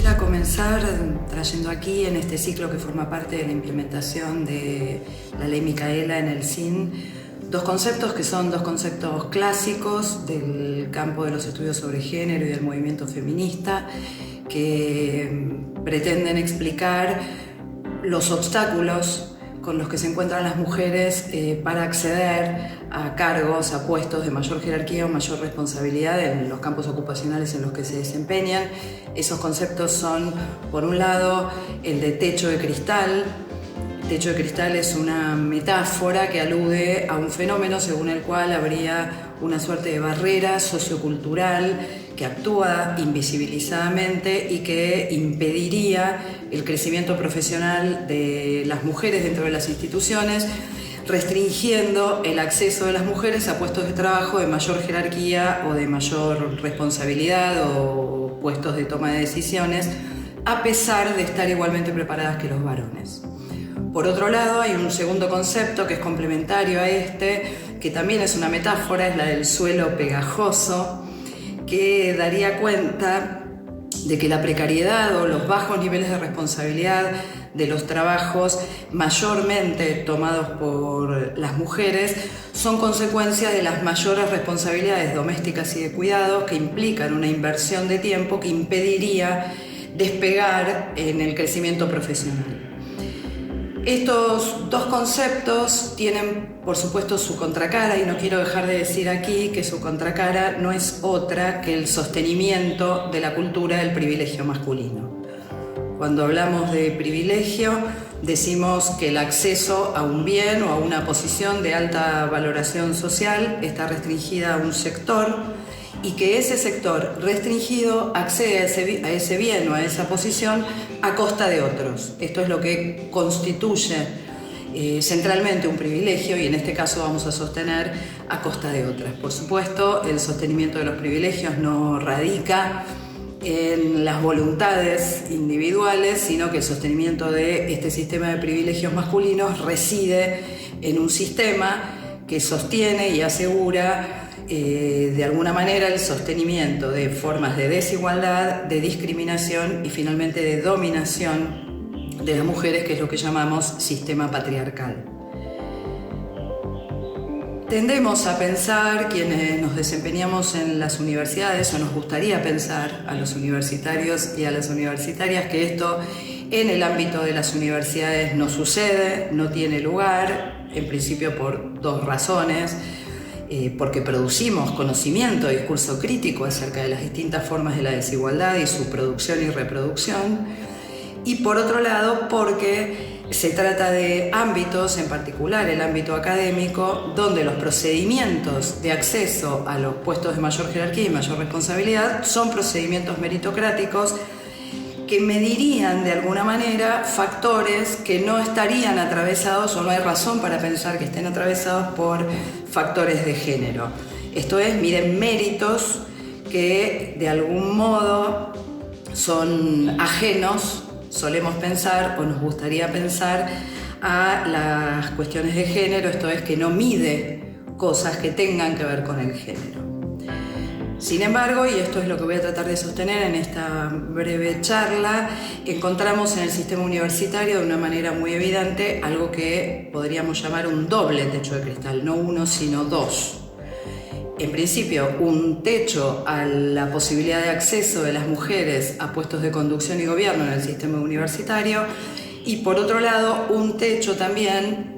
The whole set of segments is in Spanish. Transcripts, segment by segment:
quisiera comenzar trayendo aquí, en este ciclo que forma parte de la implementación de la Ley Micaela en el CIN, dos conceptos que son dos conceptos clásicos del campo de los estudios sobre género y del movimiento feminista, que pretenden explicar los obstáculos con los que se encuentran las mujeres para acceder a cargos, a puestos de mayor jerarquía o mayor responsabilidad en los campos ocupacionales en los que se desempeñan. Esos conceptos son, por un lado, el de techo de cristal. Techo de cristal es una metáfora que alude a un fenómeno según el cual habría una suerte de barrera sociocultural que actúa invisibilizadamente y que impediría el crecimiento profesional de las mujeres dentro de las instituciones, restringiendo el acceso de las mujeres a puestos de trabajo de mayor jerarquía o de mayor responsabilidad o puestos de toma de decisiones, a pesar de estar igualmente preparadas que los varones. Por otro lado, hay un segundo concepto que es complementario a este, que también es una metáfora, es la del suelo pegajoso, que daría cuenta de que la precariedad o los bajos niveles de responsabilidad de los trabajos mayormente tomados por las mujeres son consecuencia de las mayores responsabilidades domésticas y de cuidado, que implican una inversión de tiempo que impediría despegar en el crecimiento profesional. Estos dos conceptos tienen, por supuesto, su contracara, y no quiero dejar de decir aquí que su contracara no es otra que el sostenimiento de la cultura del privilegio masculino. Cuando hablamos de privilegio, decimos que el acceso a un bien o a una posición de alta valoración social está restringida a un sector, y que ese sector restringido accede a ese bien o a esa posición a costa de otros. Esto es lo que constituye centralmente un privilegio, y en este caso vamos a sostener a costa de otras. Por supuesto, el sostenimiento de los privilegios no radica en las voluntades individuales, sino que el sostenimiento de este sistema de privilegios masculinos reside en un sistema que sostiene y asegura de alguna manera el sostenimiento de formas de desigualdad, de discriminación y finalmente de dominación de las mujeres, que es lo que llamamos sistema patriarcal. Tendemos a pensar, quienes nos desempeñamos en las universidades, o nos gustaría pensar a los universitarios y a las universitarias, que esto en el ámbito de las universidades no sucede, no tiene lugar, en principio por dos razones. Porque producimos conocimiento, discurso crítico acerca de las distintas formas de la desigualdad y su producción y reproducción, y por otro lado porque se trata de ámbitos, en particular el ámbito académico, donde los procedimientos de acceso a los puestos de mayor jerarquía y mayor responsabilidad son procedimientos meritocráticos que medirían de alguna manera factores que no estarían atravesados, o no hay razón para pensar que estén atravesados por factores de género. Esto es, miden méritos que de algún modo son ajenos, solemos pensar o nos gustaría pensar, a las cuestiones de género, esto es, que no mide cosas que tengan que ver con el género. Sin embargo, y esto es lo que voy a tratar de sostener en esta breve charla, encontramos en el sistema universitario de una manera muy evidente algo que podríamos llamar un doble techo de cristal, no uno sino dos. En principio, un techo a la posibilidad de acceso de las mujeres a puestos de conducción y gobierno en el sistema universitario, y por otro lado, un techo también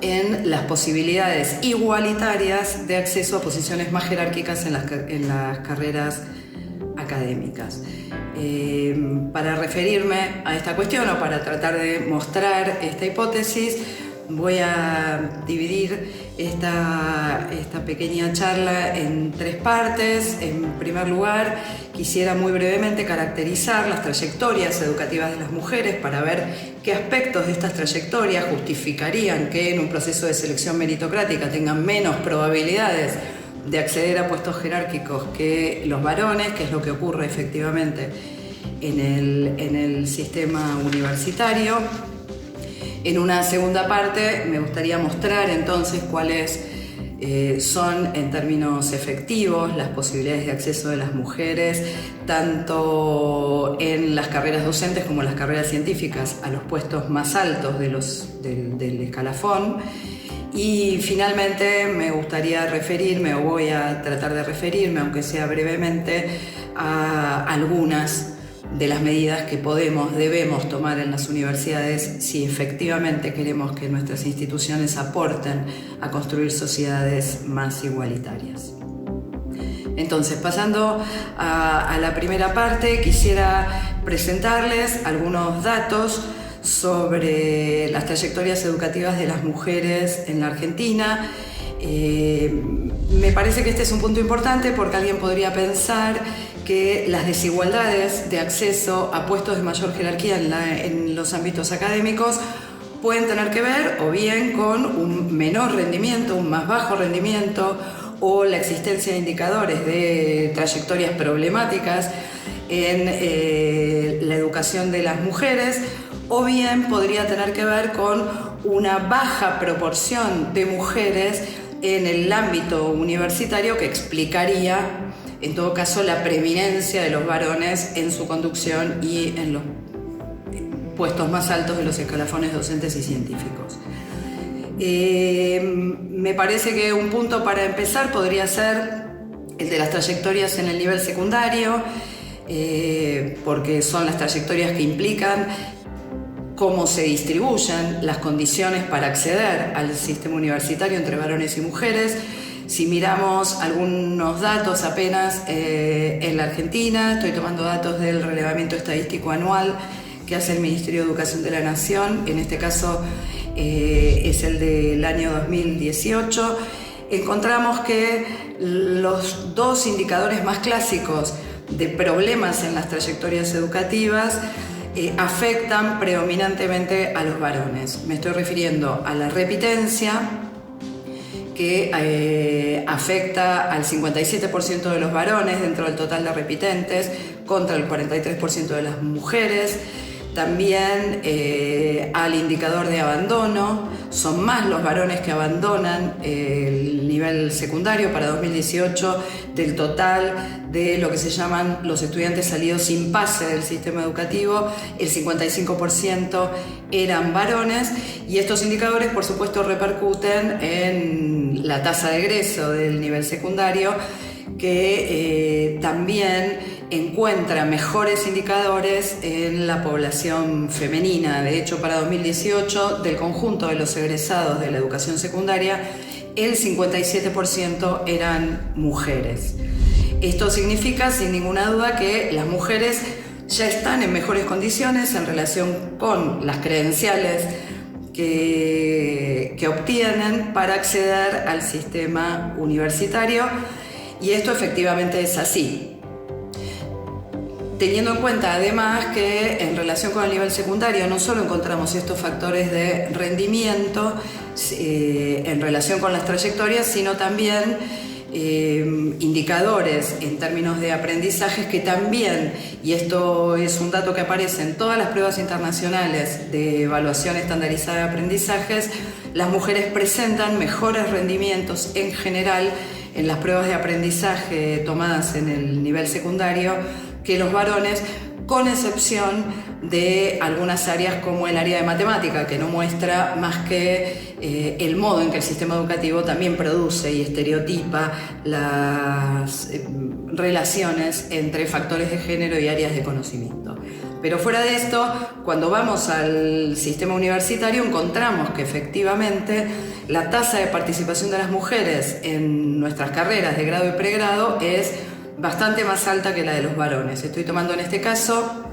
en las posibilidades igualitarias de acceso a posiciones más jerárquicas en las carreras académicas. Para referirme a esta cuestión, o para tratar de mostrar esta hipótesis, voy a dividir esta pequeña charla en tres partes. En primer lugar, quisiera muy brevemente caracterizar las trayectorias educativas de las mujeres para ver qué aspectos de estas trayectorias justificarían que en un proceso de selección meritocrática tengan menos probabilidades de acceder a puestos jerárquicos que los varones, que es lo que ocurre efectivamente en el sistema universitario. En una segunda parte me gustaría mostrar entonces cuál es son en términos efectivos las posibilidades de acceso de las mujeres, tanto en las carreras docentes como en las carreras científicas, a los puestos más altos del escalafón. Y finalmente me gustaría referirme, o voy a tratar de referirme, aunque sea brevemente, a algunas de las medidas que debemos tomar en las universidades si efectivamente queremos que nuestras instituciones aporten a construir sociedades más igualitarias. Entonces, pasando a la primera parte, quisiera presentarles algunos datos sobre las trayectorias educativas de las mujeres en la Argentina. Me parece que este es un punto importante porque alguien podría pensar que las desigualdades de acceso a puestos de mayor jerarquía en los ámbitos académicos pueden tener que ver o bien con un menor rendimiento, un más bajo rendimiento, o la existencia de indicadores de trayectorias problemáticas en la educación de las mujeres, o bien podría tener que ver con una baja proporción de mujeres en el ámbito universitario que explicaría, en todo caso, la preeminencia de los varones en su conducción y en los puestos más altos de los escalafones docentes y científicos. Me parece que un punto para empezar podría ser el de las trayectorias en el nivel secundario, porque son las trayectorias que implican cómo se distribuyen las condiciones para acceder al sistema universitario entre varones y mujeres. Si miramos algunos datos apenas en la Argentina, estoy tomando datos del relevamiento estadístico anual que hace el Ministerio de Educación de la Nación, en este caso es el del año 2018, encontramos que los dos indicadores más clásicos de problemas en las trayectorias educativas afectan predominantemente a los varones. Me estoy refiriendo a la repitencia, que afecta al 57% de los varones dentro del total de repitentes, contra el 43% de las mujeres. También al indicador de abandono, son más los varones que abandonan el nivel secundario para 2018 del total de lo que se llaman los estudiantes salidos sin pase del sistema educativo. El 55% eran varones, y estos indicadores por supuesto repercuten en la tasa de egreso del nivel secundario, que también encuentra mejores indicadores en la población femenina. De hecho, para 2018, del conjunto de los egresados de la educación secundaria, el 57% eran mujeres. Esto significa, sin ninguna duda, que las mujeres ya están en mejores condiciones en relación con las credenciales que obtienen para acceder al sistema universitario, y esto efectivamente es así. Teniendo en cuenta además que en relación con el nivel secundario no solo encontramos estos factores de rendimiento en relación con las trayectorias, sino también indicadores en términos de aprendizajes que también, y esto es un dato que aparece en todas las pruebas internacionales de evaluación estandarizada de aprendizajes, las mujeres presentan mejores rendimientos en general en las pruebas de aprendizaje tomadas en el nivel secundario que los varones, con excepción de algunas áreas como el área de matemática, que no muestra más que el modo en que el sistema educativo también produce y estereotipa las relaciones entre factores de género y áreas de conocimiento. Pero fuera de esto, cuando vamos al sistema universitario encontramos que efectivamente la tasa de participación de las mujeres en nuestras carreras de grado y pregrado es bastante más alta que la de los varones. Estoy tomando en este caso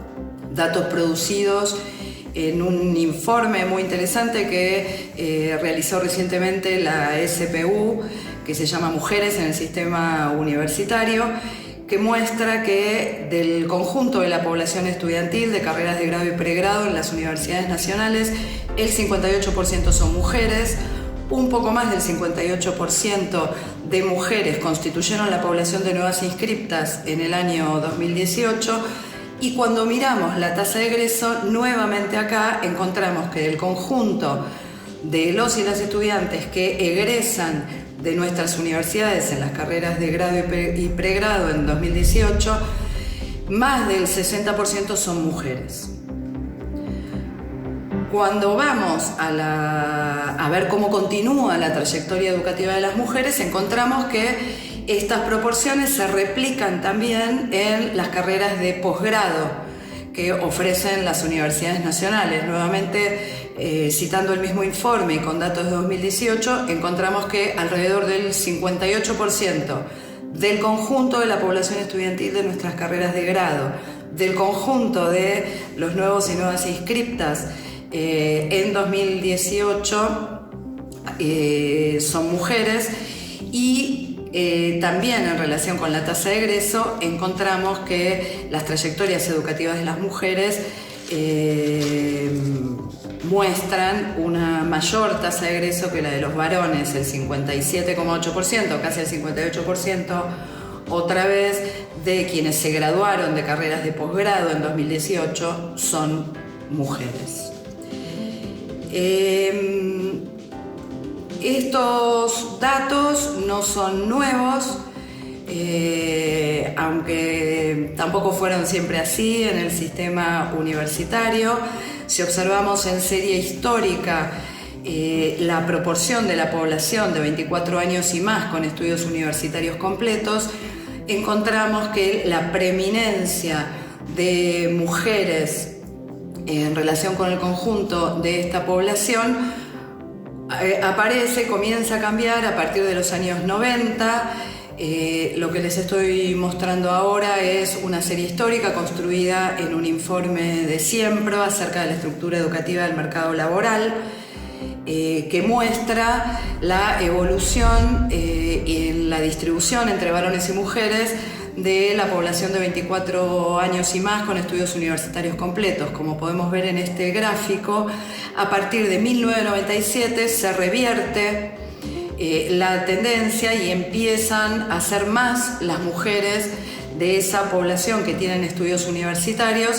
datos producidos en un informe muy interesante que realizó recientemente la SPU, que se llama Mujeres en el Sistema Universitario, que muestra que del conjunto de la población estudiantil de carreras de grado y pregrado en las universidades nacionales, el 58% son mujeres. Un poco más del 58% de mujeres constituyeron la población de nuevas inscriptas en el año 2018, y cuando miramos la tasa de egreso, nuevamente acá encontramos que del conjunto de los y las estudiantes que egresan de nuestras universidades en las carreras de grado y pregrado en 2018, más del 60% son mujeres. Cuando vamos a ver cómo continúa la trayectoria educativa de las mujeres, encontramos que estas proporciones se replican también en las carreras de posgrado que ofrecen las universidades nacionales. Nuevamente, citando el mismo informe y con datos de 2018, encontramos que alrededor del 58% del conjunto de la población estudiantil de nuestras carreras de grado, del conjunto de los nuevos y nuevas inscriptas en 2018 son mujeres, y también en relación con la tasa de egreso encontramos que las trayectorias educativas de las mujeres muestran una mayor tasa de egreso que la de los varones, el 57,8%, casi el 58%, otra vez de quienes se graduaron de carreras de posgrado en 2018 son mujeres. Estos datos no son nuevos, aunque tampoco fueron siempre así en el sistema universitario. Si observamos en serie histórica la proporción de la población de 24 años y más con estudios universitarios completos, encontramos que la preeminencia de mujeres en relación con el conjunto de esta población comienza a cambiar a partir de los años 90. Lo que les estoy mostrando ahora es una serie histórica construida en un informe de Siempro acerca de la estructura educativa del mercado laboral, que muestra la evolución en la distribución entre varones y mujeres de la población de 24 años y más con estudios universitarios completos. Como podemos ver en este gráfico, a partir de 1997 se revierte la tendencia y empiezan a ser más las mujeres de esa población que tienen estudios universitarios,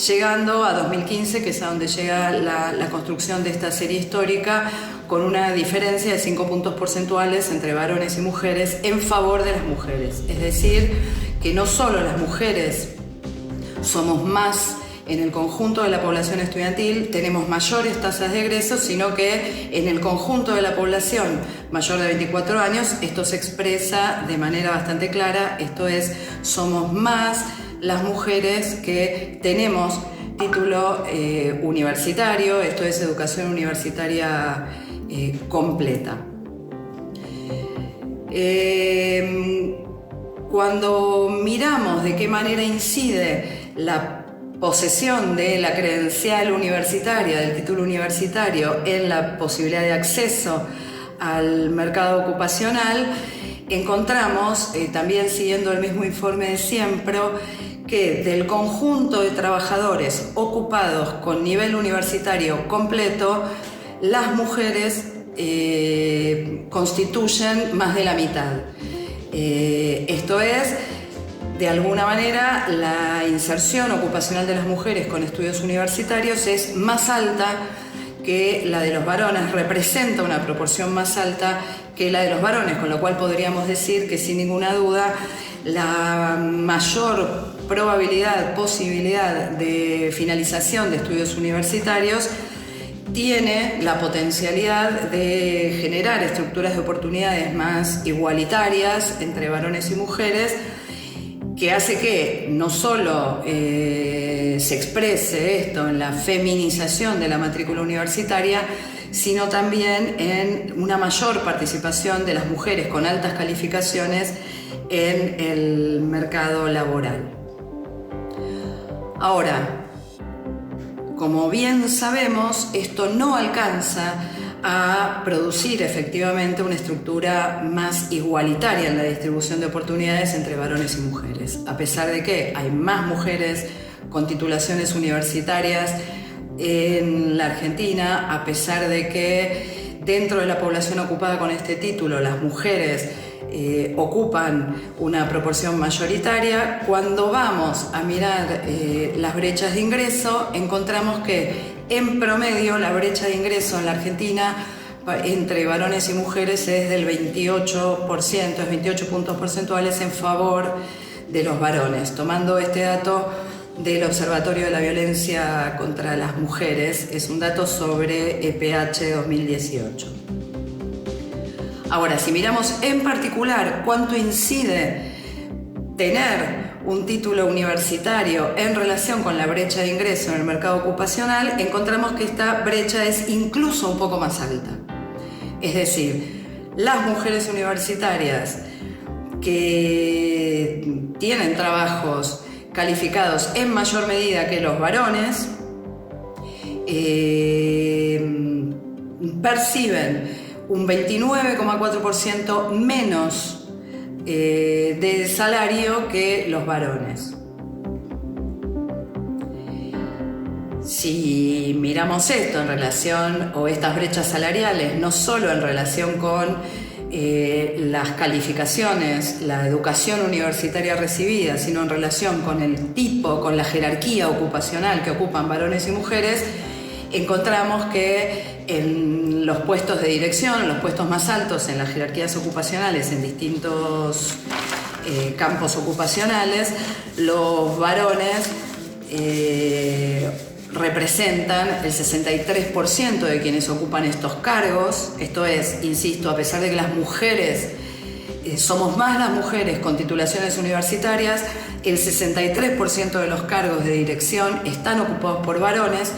llegando a 2015, que es a donde llega la construcción de esta serie histórica, con una diferencia de 5 puntos porcentuales entre varones y mujeres en favor de las mujeres. Es decir, que no solo las mujeres somos más en el conjunto de la población estudiantil, tenemos mayores tasas de egreso, sino que en el conjunto de la población mayor de 24 años esto se expresa de manera bastante clara, esto es, somos más las mujeres que tenemos título universitario, esto es educación universitaria completa. Cuando miramos de qué manera incide la posesión de la credencial universitaria, del título universitario, en la posibilidad de acceso al mercado ocupacional, encontramos, también siguiendo el mismo informe de Siempro, que del conjunto de trabajadores ocupados con nivel universitario completo, las mujeres constituyen más de la mitad. Esto es, de alguna manera, la inserción ocupacional de las mujeres con estudios universitarios es más alta que la de los varones, representa una proporción más alta que la de los varones, con lo cual podríamos decir que sin ninguna duda la mayor posibilidad de finalización de estudios universitarios tiene la potencialidad de generar estructuras de oportunidades más igualitarias entre varones y mujeres, que hace que no solo se exprese esto en la feminización de la matrícula universitaria, sino también en una mayor participación de las mujeres con altas calificaciones en el mercado laboral. Ahora, como bien sabemos, esto no alcanza a producir efectivamente una estructura más igualitaria en la distribución de oportunidades entre varones y mujeres. A pesar de que hay más mujeres con titulaciones universitarias en la Argentina, a pesar de que dentro de la población ocupada con este título las mujeres ocupan una proporción mayoritaria, cuando vamos a mirar las brechas de ingreso, encontramos que en promedio la brecha de ingreso en la Argentina entre varones y mujeres es del 28%, es 28 puntos porcentuales en favor de los varones. Tomando este dato del Observatorio de la Violencia contra las Mujeres, es un dato sobre EPH 2018. Ahora, si miramos en particular cuánto incide tener un título universitario en relación con la brecha de ingreso en el mercado ocupacional, encontramos que esta brecha es incluso un poco más alta. Es decir, las mujeres universitarias que tienen trabajos calificados en mayor medida que los varones perciben un 29,4% menos de salario que los varones. Si miramos esto en relación, o estas brechas salariales, no solo en relación con las calificaciones, la educación universitaria recibida, sino en relación con el tipo, con la jerarquía ocupacional que ocupan varones y mujeres, encontramos que en los puestos de dirección, en los puestos más altos en las jerarquías ocupacionales en distintos campos ocupacionales, los varones representan el 63% de quienes ocupan estos cargos. Esto es, insisto, a pesar de que las mujeres, somos más las mujeres con titulaciones universitarias, el 63% de los cargos de dirección están ocupados por varones.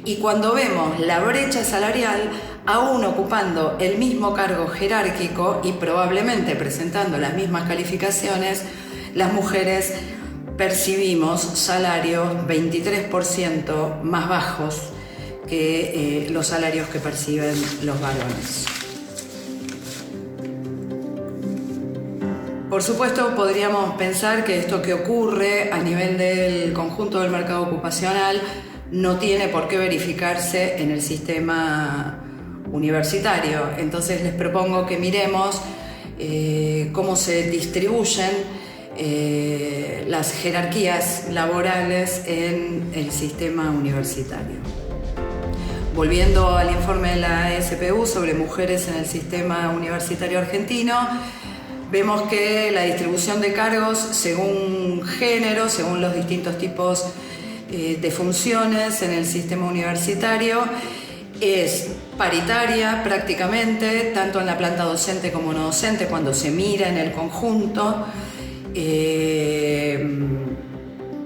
Y cuando vemos la brecha salarial, aún ocupando el mismo cargo jerárquico y probablemente presentando las mismas calificaciones, las mujeres percibimos salarios 23% más bajos que los salarios que perciben los varones. Por supuesto, podríamos pensar que esto que ocurre a nivel del conjunto del mercado ocupacional no tiene por qué verificarse en el sistema universitario. Entonces les propongo que miremos cómo se distribuyen las jerarquías laborales en el sistema universitario. Volviendo al informe de la SPU sobre mujeres en el sistema universitario argentino, vemos que la distribución de cargos según género, según los distintos tipos de funciones en el sistema universitario, es paritaria prácticamente, tanto en la planta docente como no docente, cuando se mira en el conjunto.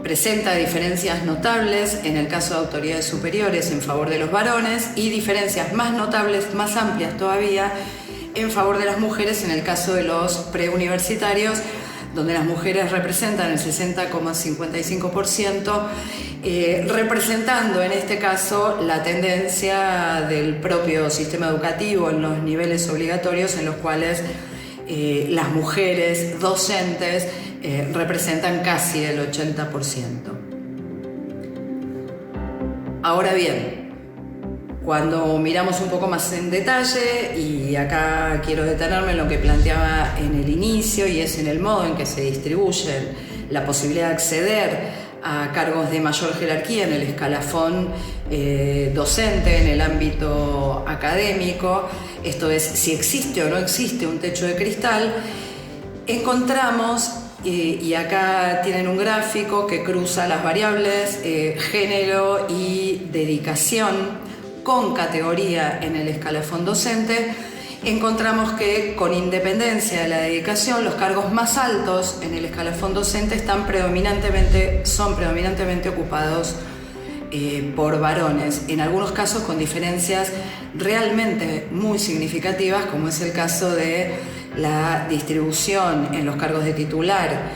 Presenta diferencias notables en el caso de autoridades superiores en favor de los varones y diferencias más notables, más amplias todavía, en favor de las mujeres en el caso de los preuniversitarios, donde las mujeres representan el 60,55%, representando en este caso la tendencia del propio sistema educativo en los niveles obligatorios, en los cuales las mujeres docentes representan casi el 80%. Ahora bien, cuando miramos un poco más en detalle, y acá quiero detenerme en lo que planteaba en el inicio, y es en el modo en que se distribuyen la posibilidad de acceder a cargos de mayor jerarquía en el escalafón docente, en el ámbito académico, esto es, si existe o no existe un techo de cristal, encontramos, y acá tienen un gráfico que cruza las variables género y dedicación con categoría en el escalafón docente, encontramos que con independencia de la dedicación, los cargos más altos en el escalafón docente son predominantemente ocupados por varones, en algunos casos con diferencias realmente muy significativas, como es el caso de la distribución en los cargos de titular,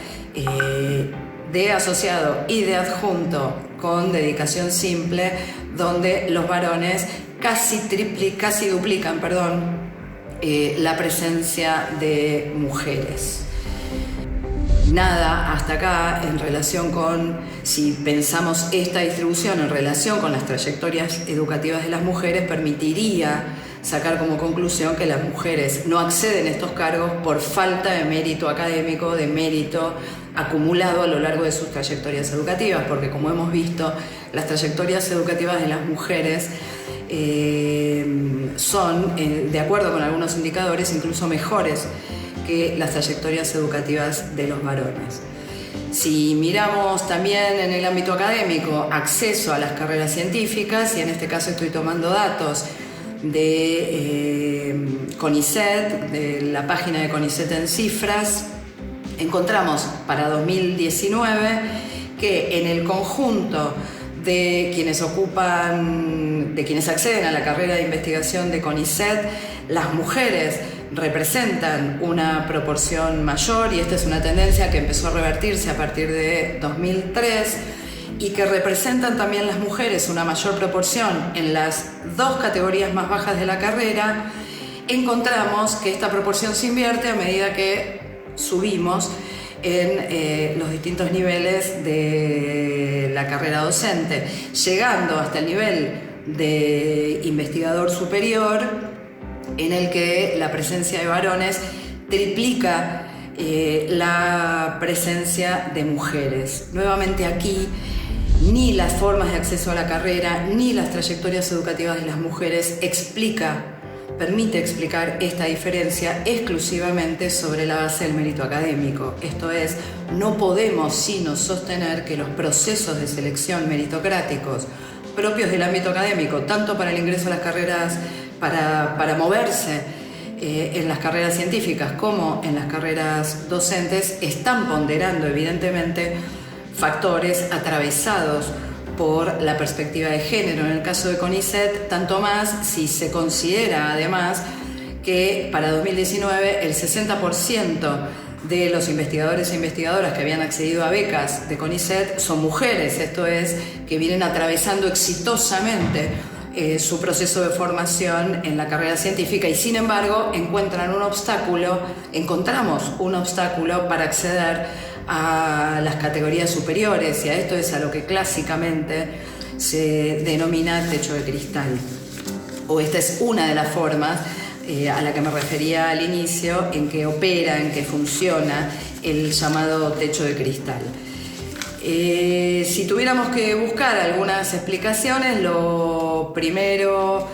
de asociado y de adjunto con dedicación simple, donde los varones casi duplican la presencia de mujeres. Nada hasta acá en relación con, si pensamos esta distribución en relación con las trayectorias educativas de las mujeres, permitiría sacar como conclusión que las mujeres no acceden a estos cargos por falta de mérito académico, de mérito acumulado a lo largo de sus trayectorias educativas, porque como hemos visto, las trayectorias educativas de las mujeres son, de acuerdo con algunos indicadores, incluso mejores que las trayectorias educativas de los varones. Si miramos también en el ámbito académico, acceso a las carreras científicas, y en este caso estoy tomando datos de CONICET, de la página de CONICET en cifras, encontramos para 2019 que en el conjunto de quienes acceden a la carrera de investigación de CONICET, las mujeres representan una proporción mayor, y esta es una tendencia que empezó a revertirse a partir de 2003, y que representan también las mujeres una mayor proporción en las dos categorías más bajas de la carrera. Encontramos que esta proporción se invierte a medida que subimos en los distintos niveles de la carrera docente, llegando hasta el nivel de investigador superior, en el que la presencia de varones triplica la presencia de mujeres. Nuevamente aquí, ni las formas de acceso a la carrera, ni las trayectorias educativas de las mujeres permite explicar esta diferencia exclusivamente sobre la base del mérito académico. Esto es, no podemos sino sostener que los procesos de selección meritocráticos propios del ámbito académico, tanto para el ingreso a las carreras, para moverse en las carreras científicas como en las carreras docentes, están ponderando evidentemente factores atravesados por la perspectiva de género. En el caso de CONICET, tanto más si se considera además que para 2019 el 60% de los investigadores e investigadoras que habían accedido a becas de CONICET son mujeres, esto es, que vienen atravesando exitosamente su proceso de formación en la carrera científica, y sin embargo encontramos un obstáculo para acceder a las categorías superiores, y a esto es a lo que clásicamente se denomina techo de cristal, o esta es una de las formas a la que me refería al inicio, en que opera, en que funciona el llamado techo de cristal. Si tuviéramos que buscar algunas explicaciones, lo primero,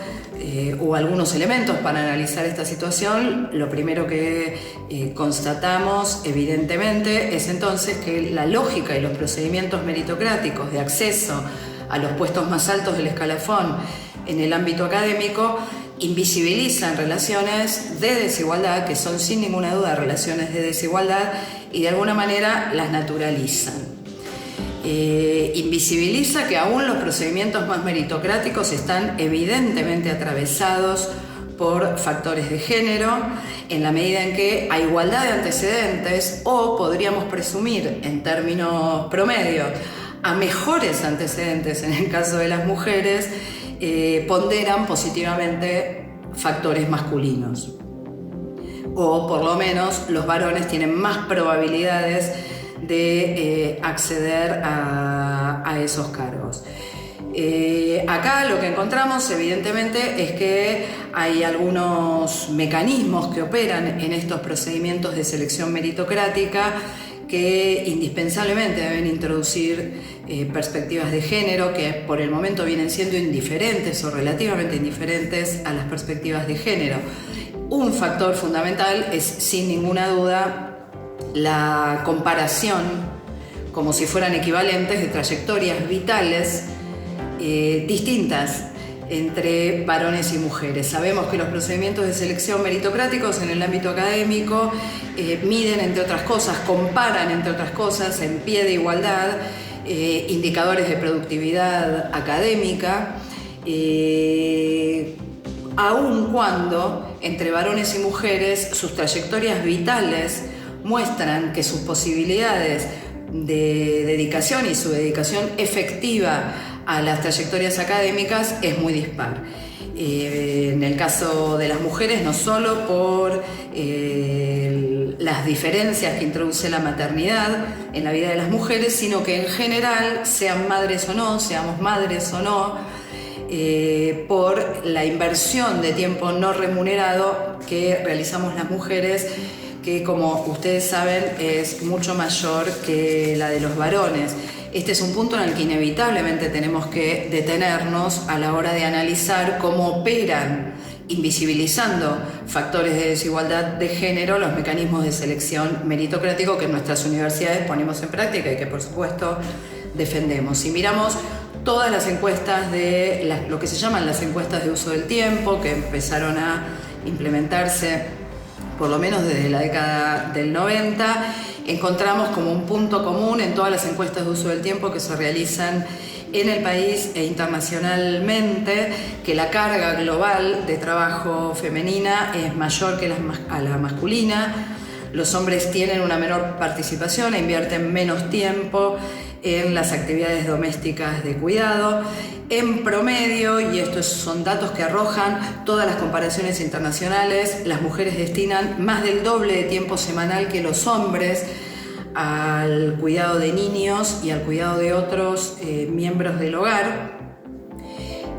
o algunos elementos para analizar esta situación, lo primero que constatamos evidentemente es entonces que la lógica y los procedimientos meritocráticos de acceso a los puestos más altos del escalafón en el ámbito académico invisibilizan relaciones de desigualdad, que son sin ninguna duda relaciones de desigualdad, y de alguna manera las naturalizan. Invisibiliza que aún los procedimientos más meritocráticos están evidentemente atravesados por factores de género, en la medida en que a igualdad de antecedentes, o podríamos presumir en términos promedio, a mejores antecedentes en el caso de las mujeres, ponderan positivamente factores masculinos, o por lo menos los varones tienen más probabilidades de acceder a esos cargos. Acá lo que encontramos evidentemente es que hay algunos mecanismos que operan en estos procedimientos de selección meritocrática que indispensablemente deben introducir perspectivas de género que por el momento vienen siendo indiferentes o relativamente indiferentes a las perspectivas de género. Un factor fundamental es, sin ninguna duda, la comparación, como si fueran equivalentes, de trayectorias vitales distintas entre varones y mujeres. Sabemos que los procedimientos de selección meritocráticos en el ámbito académico miden, entre otras cosas, comparan, entre otras cosas, en pie de igualdad, indicadores de productividad académica, aun cuando entre varones y mujeres sus trayectorias vitales muestran que sus posibilidades de dedicación y su dedicación efectiva a las trayectorias académicas es muy dispar. En el caso de las mujeres, no solo por las diferencias que introduce la maternidad en la vida de las mujeres, sino que en general, sean madres o no, seamos madres o no, por la inversión de tiempo no remunerado que realizamos las mujeres, que como ustedes saben es mucho mayor que la de los varones. Este es un punto en el que inevitablemente tenemos que detenernos a la hora de analizar cómo operan, invisibilizando factores de desigualdad de género, los mecanismos de selección meritocrático que en nuestras universidades ponemos en práctica y que por supuesto defendemos. Si miramos todas las encuestas lo que se llaman las encuestas de uso del tiempo, que empezaron a implementarse por lo menos desde la década del 90, encontramos como un punto común en todas las encuestas de uso del tiempo que se realizan en el país e internacionalmente, que la carga global de trabajo femenina es mayor que a la masculina. Los hombres tienen una menor participación e invierten menos tiempo en las actividades domésticas de cuidado. En promedio, y estos son datos que arrojan todas las comparaciones internacionales, las mujeres destinan más del doble de tiempo semanal que los hombres al cuidado de niños y al cuidado de otros miembros del hogar.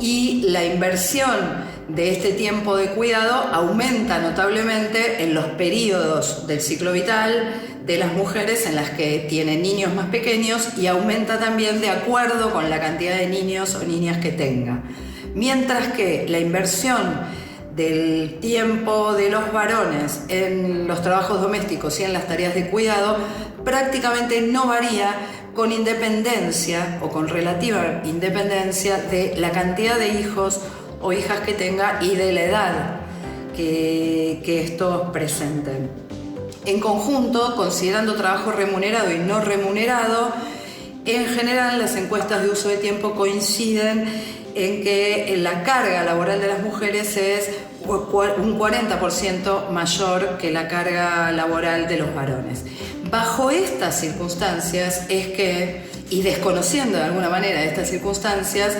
Y la inversión de este tiempo de cuidado aumenta notablemente en los periodos del ciclo vital de las mujeres en las que tienen niños más pequeños, y aumenta también de acuerdo con la cantidad de niños o niñas que tenga. Mientras que la inversión del tiempo de los varones en los trabajos domésticos y en las tareas de cuidado prácticamente no varía, con independencia o con relativa independencia de la cantidad de hijos o hijas que tenga y de la edad que estos presenten. En conjunto, considerando trabajo remunerado y no remunerado, en general las encuestas de uso de tiempo coinciden en que la carga laboral de las mujeres es un 40% mayor que la carga laboral de los varones. Bajo estas circunstancias es que, y desconociendo de alguna manera estas circunstancias,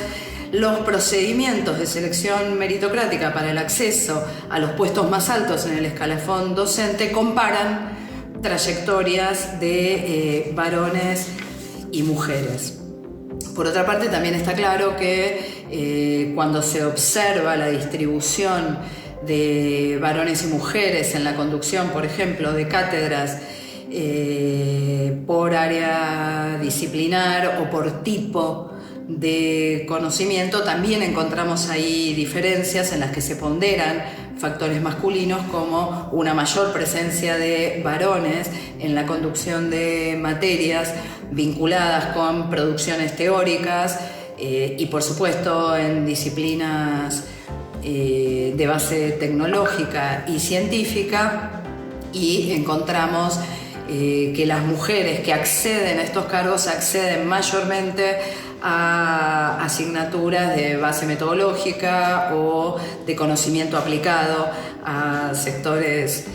los procedimientos de selección meritocrática para el acceso a los puestos más altos en el escalafón docente comparan trayectorias de varones y mujeres. Por otra parte, también está claro que cuando se observa la distribución de varones y mujeres en la conducción, por ejemplo, de cátedras por área disciplinar o por tipo de conocimiento, también encontramos ahí diferencias en las que se ponderan factores masculinos, como una mayor presencia de varones en la conducción de materias vinculadas con producciones teóricas y por supuesto en disciplinas de base tecnológica y científica, y encontramos que las mujeres que acceden a estos cargos acceden mayormente a asignaturas de base metodológica o de conocimiento aplicado a sectores,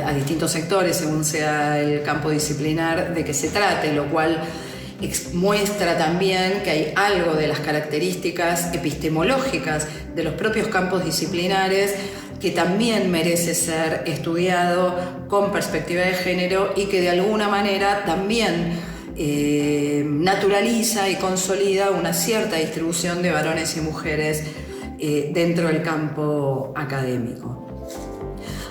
a distintos sectores según sea el campo disciplinar de que se trate, lo cual muestra también que hay algo de las características epistemológicas de los propios campos disciplinares que también merece ser estudiado con perspectiva de género y que de alguna manera también naturaliza y consolida una cierta distribución de varones y mujeres dentro del campo académico.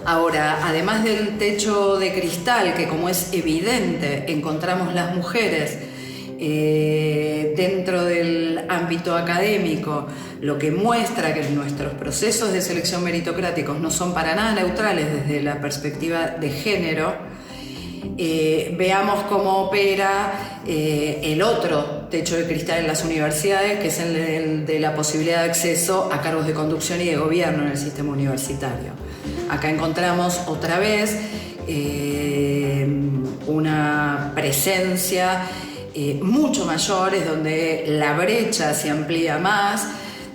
Ahora, además del techo de cristal, que como es evidente encontramos las mujeres dentro del ámbito académico, lo que muestra que nuestros procesos de selección meritocráticos no son para nada neutrales desde la perspectiva de género, veamos cómo opera el otro techo de cristal en las universidades, que es el de la posibilidad de acceso a cargos de conducción y de gobierno en el sistema universitario. Acá encontramos otra vez una presencia mucho mayor, es donde la brecha se amplía más,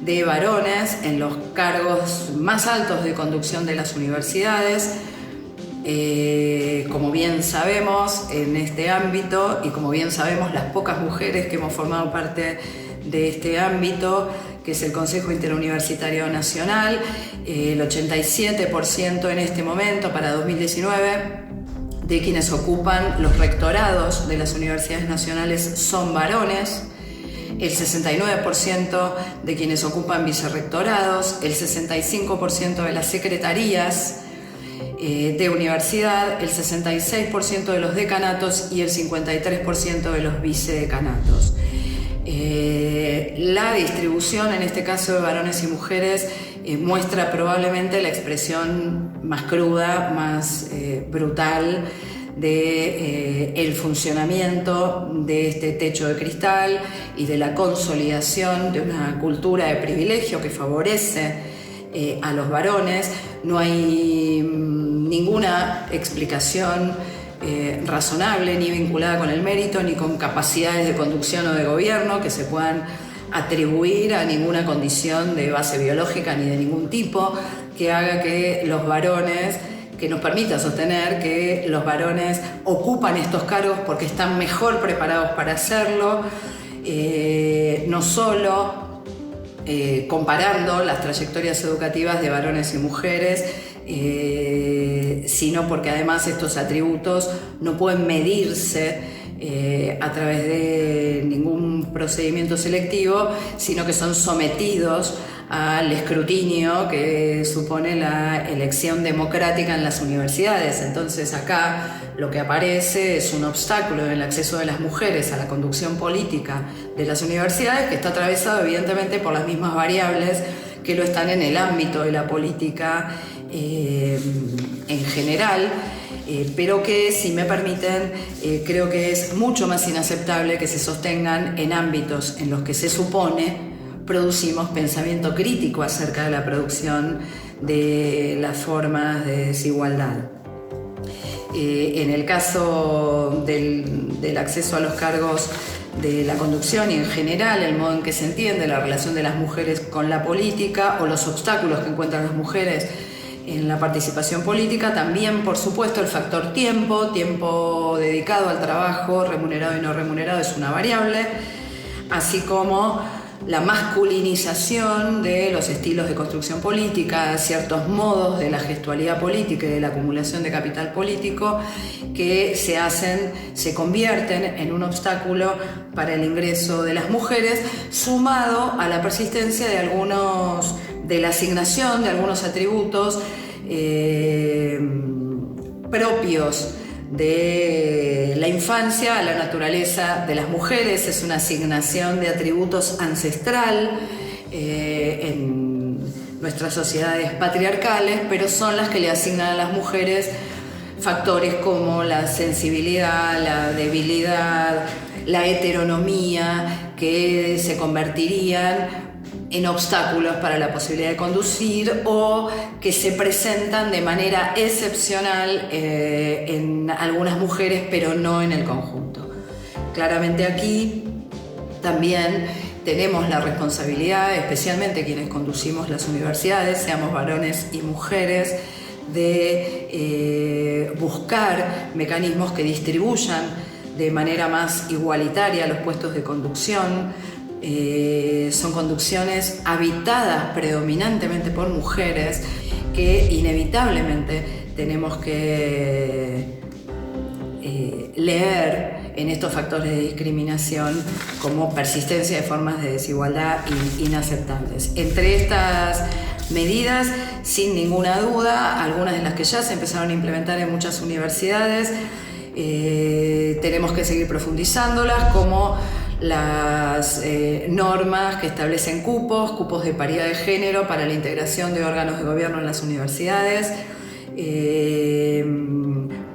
de varones en los cargos más altos de conducción de las universidades. Como bien sabemos en este ámbito, y como bien sabemos las pocas mujeres que hemos formado parte de este ámbito, que es el Consejo Interuniversitario Nacional, el 87% en este momento, para 2019, de quienes ocupan los rectorados de las universidades nacionales son varones, el 69% de quienes ocupan vicerrectorados, el 65% de las secretarías de universidad, el 66% de los decanatos y el 53% de los vicedecanatos. La distribución, en este caso de varones y mujeres, muestra probablemente la expresión más cruda, más brutal de el funcionamiento de este techo de cristal y de la consolidación de una cultura de privilegio que favorece a los varones. No hay ninguna explicación razonable ni vinculada con el mérito ni con capacidades de conducción o de gobierno que se puedan atribuir a ninguna condición de base biológica ni de ningún tipo que haga que los varones, que nos permita sostener que los varones ocupan estos cargos porque están mejor preparados para hacerlo, no solo comparando las trayectorias educativas de varones y mujeres, sino porque además estos atributos no pueden medirse a través de ningún procedimiento selectivo, sino que son sometidos al escrutinio que supone la elección democrática en las universidades. Entonces acá lo que aparece es un obstáculo en el acceso de las mujeres a la conducción política de las universidades, que está atravesado evidentemente por las mismas variables que lo están en el ámbito de la política en general, pero que, si me permiten, creo que es mucho más inaceptable que se sostengan en ámbitos en los que se supone producimos pensamiento crítico acerca de la producción de las formas de desigualdad. En el caso del acceso a los cargos de la conducción y en general el modo en que se entiende la relación de las mujeres con la política o los obstáculos que encuentran las mujeres en la participación política, también por supuesto el factor tiempo dedicado al trabajo, remunerado y no remunerado, es una variable, así como la masculinización de los estilos de construcción política, ciertos modos de la gestualidad política y de la acumulación de capital político que se convierten en un obstáculo para el ingreso de las mujeres, sumado a la persistencia de la asignación de algunos atributos propios de la infancia a la naturaleza de las mujeres. Es una asignación de atributos ancestral en nuestras sociedades patriarcales, pero son las que le asignan a las mujeres factores como la sensibilidad, la debilidad, la heteronomía, que se convertirían en obstáculos para la posibilidad de conducir o que se presentan de manera excepcional en algunas mujeres, pero no en el conjunto. Claramente aquí también tenemos la responsabilidad, especialmente quienes conducimos las universidades, seamos varones y mujeres, de buscar mecanismos que distribuyan de manera más igualitaria los puestos de conducción. Son conducciones habitadas predominantemente por mujeres que inevitablemente tenemos que leer en estos factores de discriminación como persistencia de formas de desigualdad inaceptables. Entre estas medidas, sin ninguna duda, algunas de las que ya se empezaron a implementar en muchas universidades, tenemos que seguir profundizándolas, como las normas que establecen cupos de paridad de género para la integración de órganos de gobierno en las universidades,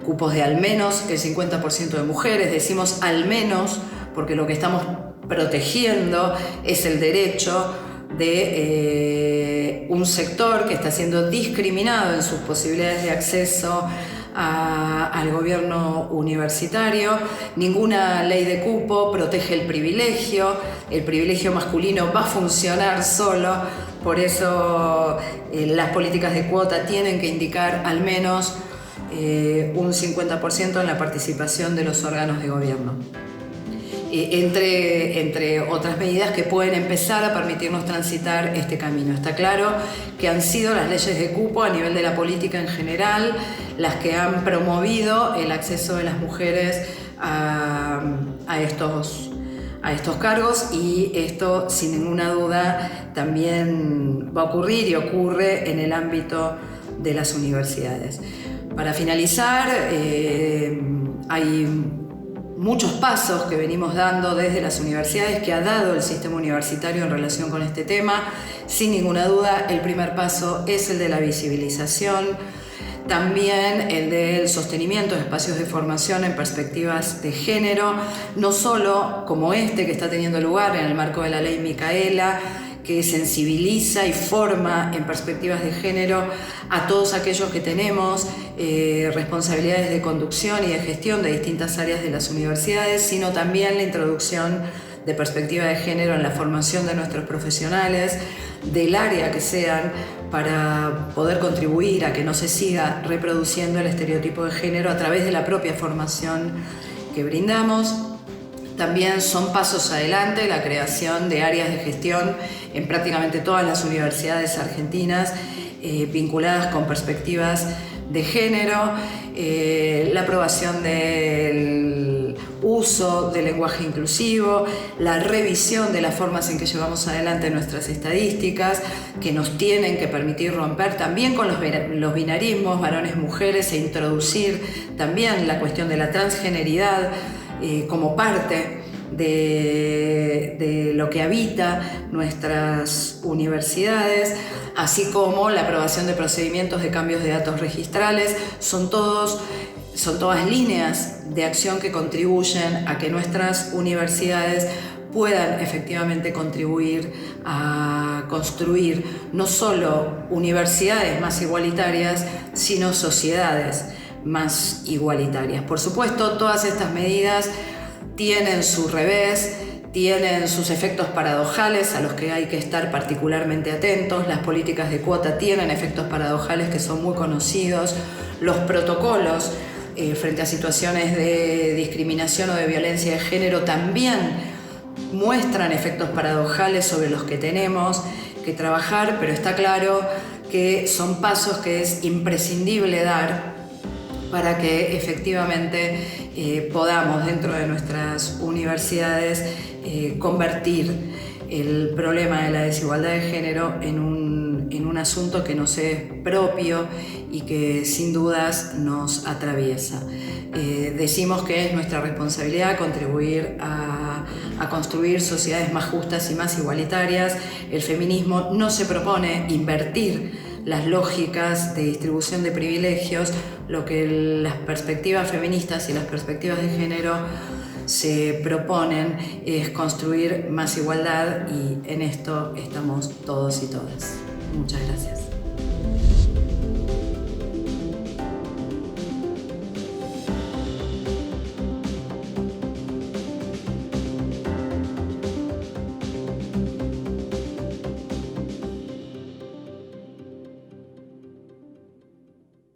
cupos de al menos el 50% de mujeres. Decimos al menos porque lo que estamos protegiendo es el derecho de un sector que está siendo discriminado en sus posibilidades de acceso al gobierno universitario. Ninguna ley de cupo protege el privilegio masculino va a funcionar solo, por eso las políticas de cuota tienen que indicar al menos un 50% en la participación de los órganos de gobierno. Entre otras medidas que pueden empezar a permitirnos transitar este camino. Está claro que han sido las leyes de cupo a nivel de la política en general las que han promovido el acceso de las mujeres a estos cargos, y esto sin ninguna duda también va a ocurrir y ocurre en el ámbito de las universidades. Para finalizar, hay muchos pasos que venimos dando desde las universidades, que ha dado el sistema universitario en relación con este tema. Sin ninguna duda, el primer paso es el de la visibilización, también el del sostenimiento de espacios de formación en perspectivas de género, no solo como este que está teniendo lugar en el marco de la ley Micaela, que sensibiliza y forma en perspectivas de género a todos aquellos que tenemos responsabilidades de conducción y de gestión de distintas áreas de las universidades, sino también la introducción de perspectiva de género en la formación de nuestros profesionales, del área que sean, para poder contribuir a que no se siga reproduciendo el estereotipo de género a través de la propia formación que brindamos. También son pasos adelante la creación de áreas de gestión en prácticamente todas las universidades argentinas vinculadas con perspectivas de género, la aprobación del uso del lenguaje inclusivo, la revisión de las formas en que llevamos adelante nuestras estadísticas, que nos tienen que permitir romper también con los binarismos varones-mujeres e introducir también la cuestión de la transgeneridad como parte de lo que habita nuestras universidades, así como la aprobación de procedimientos de cambios de datos registrales. Son todas líneas de acción que contribuyen a que nuestras universidades puedan efectivamente contribuir a construir no solo universidades más igualitarias, sino sociedades más igualitarias. Por supuesto, todas estas medidas tienen su revés, tienen sus efectos paradojales a los que hay que estar particularmente atentos. Las políticas de cuota tienen efectos paradojales que son muy conocidos. Los protocolos frente a situaciones de discriminación o de violencia de género también muestran efectos paradojales sobre los que tenemos que trabajar, pero está claro que son pasos que es imprescindible dar para que efectivamente podamos dentro de nuestras universidades convertir el problema de la desigualdad de género en un asunto que nos es propio y que sin dudas nos atraviesa. Decimos que es nuestra responsabilidad contribuir a construir sociedades más justas y más igualitarias. El feminismo no se propone invertir las lógicas de distribución de privilegios. Lo que las perspectivas feministas y las perspectivas de género se proponen es construir más igualdad, y en esto estamos todos y todas. Muchas gracias.